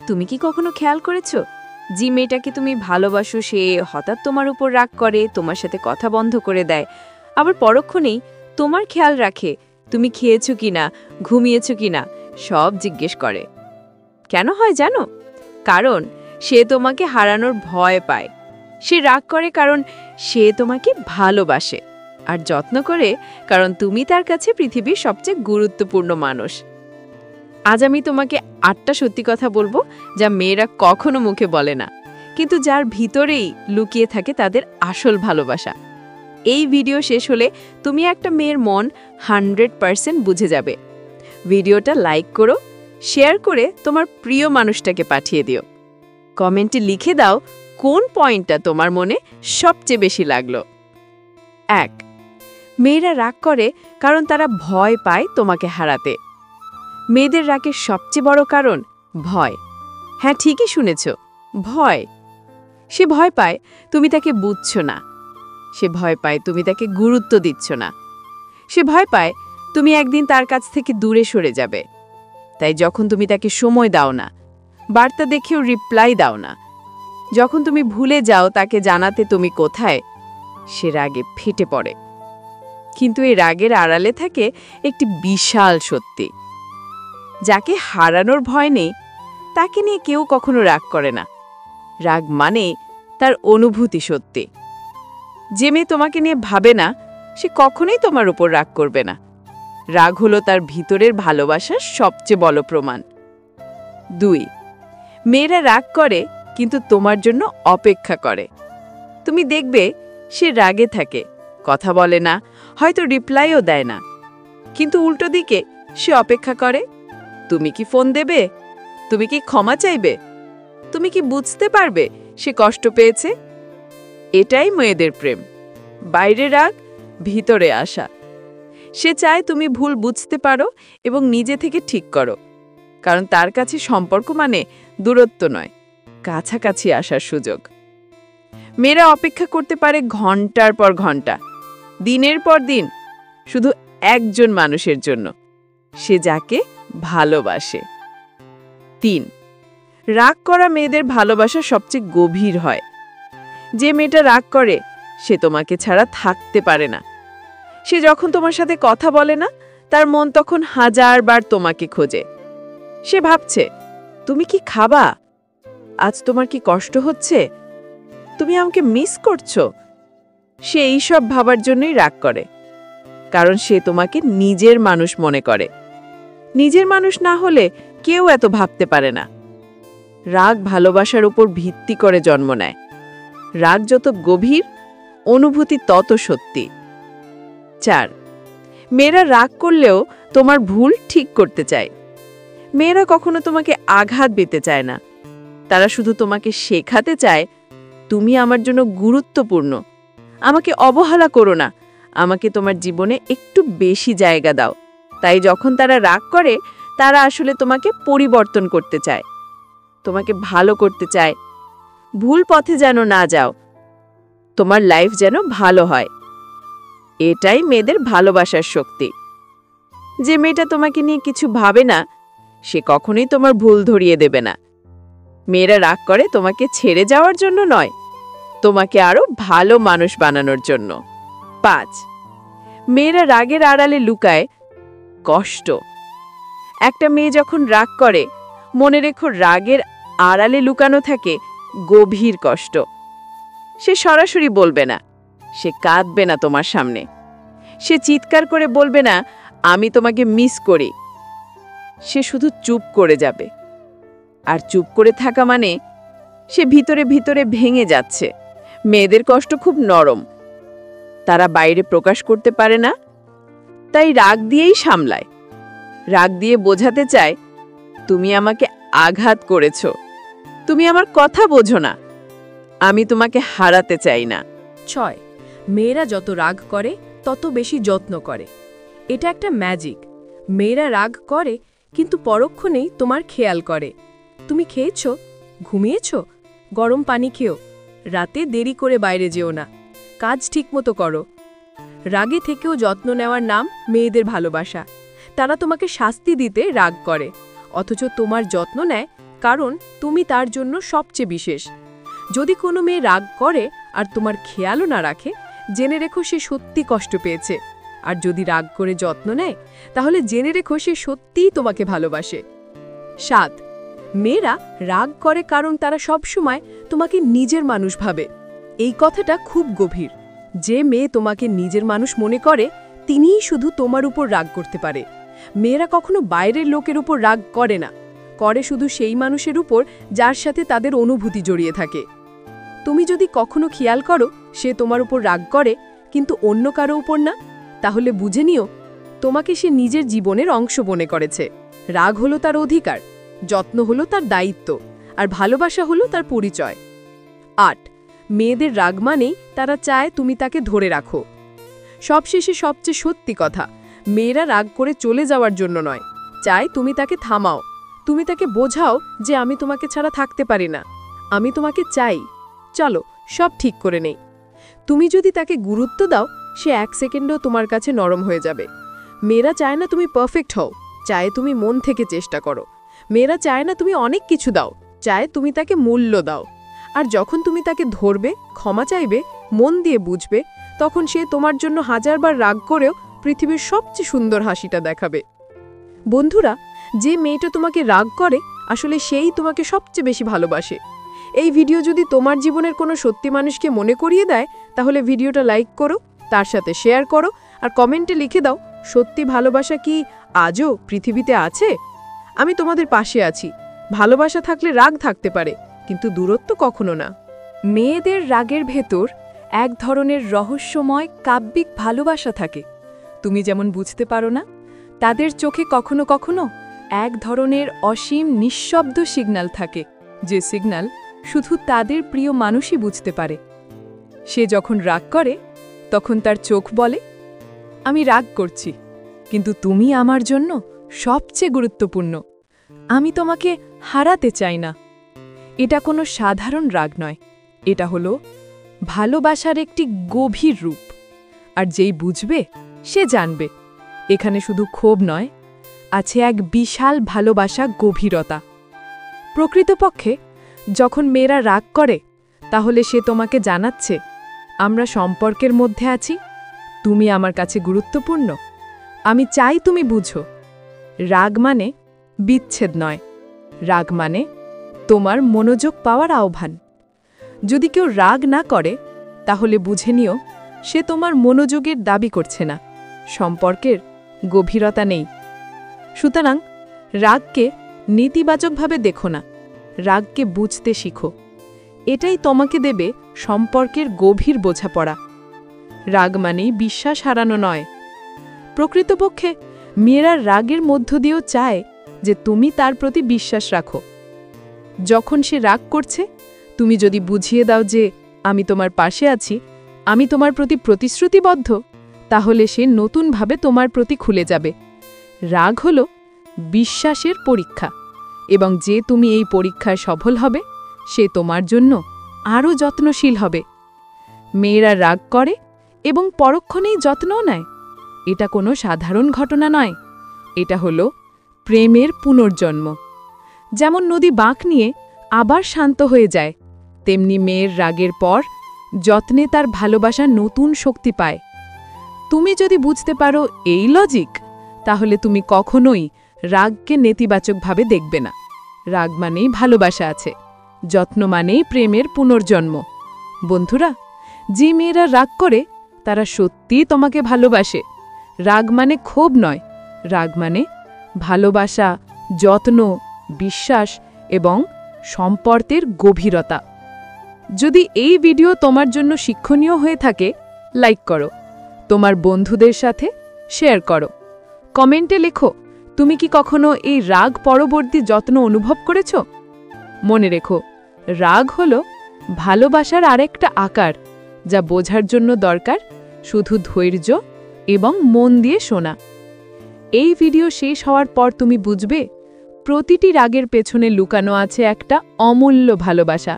তুমি কি কখনো খেয়াল করেছো যে মেয়েটাকে তুমি ভালোবাসো সে হঠাৎ তোমার উপর রাগ করে, তোমার সাথে কথা বন্ধ করে দেয়, আবার পরক্ষণেই তোমার খেয়াল রাখে তুমি খেয়েছো কিনা, ঘুমিয়েছো কিনা, সব জিজ্ঞেস করে। কেন হয় জানো? কারণ সে তোমাকে হারানোর ভয় পায়। সে রাগ করে কারণ সে তোমাকে ভালোবাসে, আর যত্ন করে কারণ তুমি তার কাছে পৃথিবীর সবচেয়ে গুরুত্বপূর্ণ মানুষ। আজ আমি তোমাকে 8টা সত্যি কথা বলবো যা মেয়েরা কখনো মুখে বলে না, কিন্তু যার ভিতরেই লুকিয়ে থাকে তাদের আসল ভালোবাসা। এই ভিডিও শেষ হলে তুমি একটা মেয়ের মন 100% বুঝে যাবে। ভিডিওটা লাইক করো, শেয়ার করে তোমার প্রিয় মানুষটাকে পাঠিয়ে দিও। কমেন্টে লিখে দাও কোন পয়েন্টটা তোমার মনে সবচেয়ে বেশি লাগলো। 1. মেয়েরা রাগ করে কারণ তারা ভয় পায় তোমাকে হারাতে। মেয়েদের রাগের সবচেয়ে বড় কারণ ভয়। হ্যাঁ, ঠিকই শুনেছ, ভয়। সে ভয় পায় তুমি তাকে বুঝছো না, সে ভয় পায় তুমি তাকে গুরুত্ব দিচ্ছ না, সে ভয় পায় তুমি একদিন তার কাছ থেকে দূরে সরে যাবে। তাই যখন তুমি তাকে সময় দাও না, বার্তা দেখেও রিপ্লাই দাও না, যখন তুমি ভুলে যাও তাকে জানাতে তুমি কোথায়, সে রাগে ফেটে পড়ে। কিন্তু এই রাগের আড়ালে থাকে একটি বিশাল সত্যি। যাকে হারানোর ভয় নেই তাকে নিয়ে কেউ কখনো রাগ করে না। রাগ মানে তার অনুভূতি সত্যি। যে মেয়ে তোমাকে নিয়ে ভাবে না সে কখনোই তোমার উপর রাগ করবে না। রাগ হলো তার ভিতরের ভালোবাসার সবচেয়ে বড় প্রমাণ। 2. মেয়েরা রাগ করে কিন্তু তোমার জন্য অপেক্ষা করে। তুমি দেখবে সে রাগে থাকে, কথা বলে না, হয়তো রিপ্লাইও দেয় না, কিন্তু উল্টো দিকে সে অপেক্ষা করে। তুমি কি ফোন দেবে? তুমি কি ক্ষমা চাইবে? তুমি কি বুঝতে পারবে সে কষ্ট পেয়েছে? এটাই মেয়েদের প্রেম। বাইরে রাগ, ভিতরে আশা। সে চায় তুমি ভুল বুঝতে পারো এবং নিজে থেকে ঠিক করো, কারণ তার কাছে সম্পর্ক মানে দূরত্ব নয়, কাছাকাছি আসার সুযোগ। মেয়েরা অপেক্ষা করতে পারে ঘন্টার পর ঘন্টা, দিনের পর দিন, শুধু একজন মানুষের জন্য, সে যাকে ভালোবাসে। 3. রাগ করা মেয়েদের ভালোবাসা সবচেয়ে গভীর হয়। যে মেয়েটা রাগ করে সে তোমাকে ছাড়া থাকতে পারে না। সে যখন তোমার সাথে কথা বলে না তার মন তখন 1000 বার তোমাকে খোঁজে। সে ভাবছে তুমি কি খাবা, আজ তোমার কি কষ্ট হচ্ছে, তুমি আমাকে মিস করছো। সে এইসব ভাবার জন্যই রাগ করে, কারণ সে তোমাকে নিজের মানুষ মনে করে। নিজের মানুষ না হলে কেউ এত ভাবতে পারে না। রাগ ভালোবাসার উপর ভিত্তি করে জন্ম নেয়। রাগ যত গভীর, অনুভূতি তত সত্যি। 4. মেয়েরা রাগ করলেও তোমার ভুল ঠিক করতে চায়। মেয়েরা কখনো তোমাকে আঘাত দিতে চায় না, তারা শুধু তোমাকে শেখাতে চায় তুমি আমার জন্য গুরুত্বপূর্ণ, আমাকে অবহেলা করো না, আমাকে তোমার জীবনে একটু বেশি জায়গা দাও। তাই যখন তারা রাগ করে তারা আসলে তোমাকে পরিবর্তন করতে চায়, তোমাকে ভালো করতে চায়, ভুল পথে যেন না যাও, তোমার লাইফ যেন ভালো হয়। এটাই মেয়েদের ভালোবাসার শক্তি। যে মেয়েটা তোমাকে নিয়ে কিছু ভাবে না সে কখনোই তোমার ভুল ধরিয়ে দেবে না। মেয়েরা রাগ করে তোমাকে ছেড়ে যাওয়ার জন্য নয়, তোমাকে আরো ভালো মানুষ বানানোর জন্য। 5. মেয়েরা রাগের আড়ালে লুকায় কষ্ট। একটা মেয়ে যখন রাগ করে মনে রেখো রাগের আড়ালে লুকানো থাকে গভীর কষ্ট। সে সরাসরি বলবে না, সে কাঁদবে না তোমার সামনে, সে চিৎকার করে বলবে না আমি তোমাকে মিস করি। সে শুধু চুপ করে যাবে। আর চুপ করে থাকা মানে সে ভিতরে ভিতরে ভেঙে যাচ্ছে। মেয়েদের কষ্ট খুব নরম, তারা বাইরে প্রকাশ করতে পারে না, তাই রাগ দিয়েই সামলায়। রাগ দিয়ে বোঝাতে চায় তুমি আমাকে আঘাত করেছো, তুমি আমার কথা বোঝো না, আমি তোমাকে হারাতে চাই না। 6. মেয়েরা যত রাগ করে তত বেশি যত্ন করে। এটা একটা ম্যাজিক। মেয়েরা রাগ করে কিন্তু পরক্ষণেই তোমার খেয়াল করে। তুমি খেয়েছো, ঘুমিয়েছো, গরম পানি খেও, রাতে দেরি করে বাইরে যেও না, কাজ ঠিকমতো করো। রাগে থেকেও যত্ন নেওয়ার নাম মেয়েদের ভালোবাসা। তারা তোমাকে শাস্তি দিতে রাগ করে, অথচ তোমার যত্ন নেয় কারণ তুমি তার জন্য সবচেয়ে বিশেষ। যদি কোনো মেয়ে রাগ করে আর তোমার খেয়ালও না রাখে, জেনে রেখো সে সত্যি কষ্ট পেয়েছে। আর যদি রাগ করে যত্ন নেয়, তাহলে জেনে রেখো সে সত্যিই তোমাকে ভালোবাসে। 7. মেয়েরা রাগ করে কারণ তারা সবসময় তোমাকে নিজের মানুষ ভাবে। এই কথাটা খুব গভীর। যে মেয়ে তোমাকে নিজের মানুষ মনে করে, তিনিই শুধু তোমার উপর রাগ করতে পারে। মেয়েরা কখনো বাইরের লোকের উপর রাগ করে না, করে শুধু সেই মানুষের উপর যার সাথে তাদের অনুভূতি জড়িয়ে থাকে। তুমি যদি কখনো খেয়াল করো সে তোমার উপর রাগ করে কিন্তু অন্য কারো উপর না, তাহলে বুঝে নিও তোমাকে সে নিজের জীবনের অংশ মনে করেছে। রাগ হলো তার অধিকার, যত্ন হলো তার দায়িত্ব, আর ভালোবাসা হলো তার পরিচয়। 8. মেয়েদের রাগ মানেই তারা চায় তুমি তাকে ধরে রাখো। সবশেষে সবচেয়ে সত্যি কথা, মেয়েরা রাগ করে চলে যাওয়ার জন্য নয়, চায় তুমি তাকে থামাও। তুমি তাকে বোঝাও যে আমি তোমাকে ছাড়া থাকতে পারি না, আমি তোমাকে চাই, চলো সব ঠিক করে নেই। তুমি যদি তাকে গুরুত্ব দাও, সে 1 সেকেন্ডেও তোমার কাছে নরম হয়ে যাবে। মেয়েরা চায় না তুমি পারফেক্ট হও, চায় তুমি মন থেকে চেষ্টা করো। মেয়েরা চায় না তুমি অনেক কিছু দাও, চায় তুমি তাকে মূল্য দাও। আর যখন তুমি তাকে ধরবে, ক্ষমা চাইবে, মন দিয়ে বুঝবে, তখন সে তোমার জন্য 1000বার রাগ করেও পৃথিবীর সবচেয়ে সুন্দর হাসিটা দেখাবে। বন্ধুরা, যে মেয়েটা তোমাকে রাগ করে, আসলে সেই তোমাকে সবচেয়ে বেশি ভালোবাসে। এই ভিডিও যদি তোমার জীবনের কোনো সত্যি মানুষকে মনে করিয়ে দেয়, তাহলে ভিডিওটা লাইক করো, তার সাথে শেয়ার করো, আর কমেন্টে লিখে দাও সত্যি ভালোবাসা কি আজও পৃথিবীতে আছে। আমি তোমাদের পাশে আছি। ভালোবাসা থাকলে রাগ থাকতে পারে, কিন্তু দূরত্ব কখনো না। মেয়েদের রাগের ভেতর এক ধরনের রহস্যময় কাব্যিক ভালোবাসা থাকে। তুমি যেমন বুঝতে পারো না, তাদের চোখে কখনো কখনো এক ধরনের অসীম নিঃশব্দ সিগন্যাল থাকে, যে সিগন্যাল শুধু তাদের প্রিয় মানুষই বুঝতে পারে। সে যখন রাগ করে, তখন তার চোখ বলে, আমি রাগ করছি, কিন্তু তুমি আমার জন্য সবচেয়ে গুরুত্বপূর্ণ, আমি তোমাকে হারাতে চাই না। এটা কোনো সাধারণ রাগ নয়, এটা হলো ভালোবাসার একটি গভীর রূপ। আর যেই বুঝবে সে জানবে এখানে শুধু ক্ষোভ নয়, আছে এক বিশাল ভালোবাসা, গভীরতা। প্রকৃতপক্ষে যখন মেয়েরা রাগ করে, তাহলে সে তোমাকে জানাচ্ছে, আমরা সম্পর্কের মধ্যে আছি, তুমি আমার কাছে গুরুত্বপূর্ণ, আমি চাই তুমি বুঝো। রাগ মানে বিচ্ছেদ নয়, রাগ মানে তোমার মনোযোগ পাওয়ার আহ্বান। যদি কেউ রাগ না করে, তাহলে বুঝে নিও সে তোমার মনোযোগের দাবি করছে না, সম্পর্কের গভীরতা নেই। সুতরাং রাগকে নেতিবাচকভাবে দেখো না, রাগকে বুঝতে শিখো। এটাই তোমাকে দেবে সম্পর্কের গভীর বোঝাপড়া। রাগ মানেই বিশ্বাস হারানো নয়। প্রকৃতপক্ষে মেয়েরা রাগের মধ্য দিয়েও চায় যে তুমি তার প্রতি বিশ্বাস রাখো। যখন সে রাগ করছে, তুমি যদি বুঝিয়ে দাও যে আমি তোমার পাশে আছি, আমি তোমার প্রতি প্রতিশ্রুতিবদ্ধ, তাহলে সে নতুনভাবে তোমার প্রতি খুলে যাবে। রাগ হল বিশ্বাসের পরীক্ষা, এবং যে তুমি এই পরীক্ষায় সফল হবে, সে তোমার জন্য আরও যত্নশীল হবে। মেয়েরা রাগ করে এবং পরক্ষণেই যত্নও নেয়। এটা কোনো সাধারণ ঘটনা নয়, এটা হলো প্রেমের পুনর্জন্ম। যেমন নদী বাঁক নিয়ে আবার শান্ত হয়ে যায়, তেমনি মেয়ের রাগের পর যত্নে তার ভালোবাসা নতুন শক্তি পায়। তুমি যদি বুঝতে পারো এই লজিক, তাহলে তুমি কখনোই রাগকে নেতিবাচকভাবে দেখবে না। রাগ মানেই ভালোবাসা আছে, যত্ন মানেই প্রেমের পুনর্জন্ম। বন্ধুরা, যে মেয়েরা রাগ করে, তারা সত্যিই তোমাকে ভালোবাসে। রাগ মানে ক্ষোভ নয়, রাগ মানে ভালোবাসা, যত্ন, বিশ্বাস এবং সম্পর্কের গভীরতা। যদি এই ভিডিও তোমার জন্য শিক্ষণীয় হয়ে থাকে, লাইক করো, তোমার বন্ধুদের সাথে শেয়ার করো, কমেন্টে লেখো তুমি কি কখনো এই রাগ পরবর্তী যত্ন অনুভব করেছ। মনে রেখো, রাগ হলো ভালোবাসার আরেকটা আকার, যা বোঝার জন্য দরকার শুধু ধৈর্য এবং মন দিয়ে শোনা। এই ভিডিও শেষ হওয়ার পর তুমি বুঝবে প্রতিটি রাগের পেছনে লুকানো আছে একটা অমূল্য ভালোবাসা।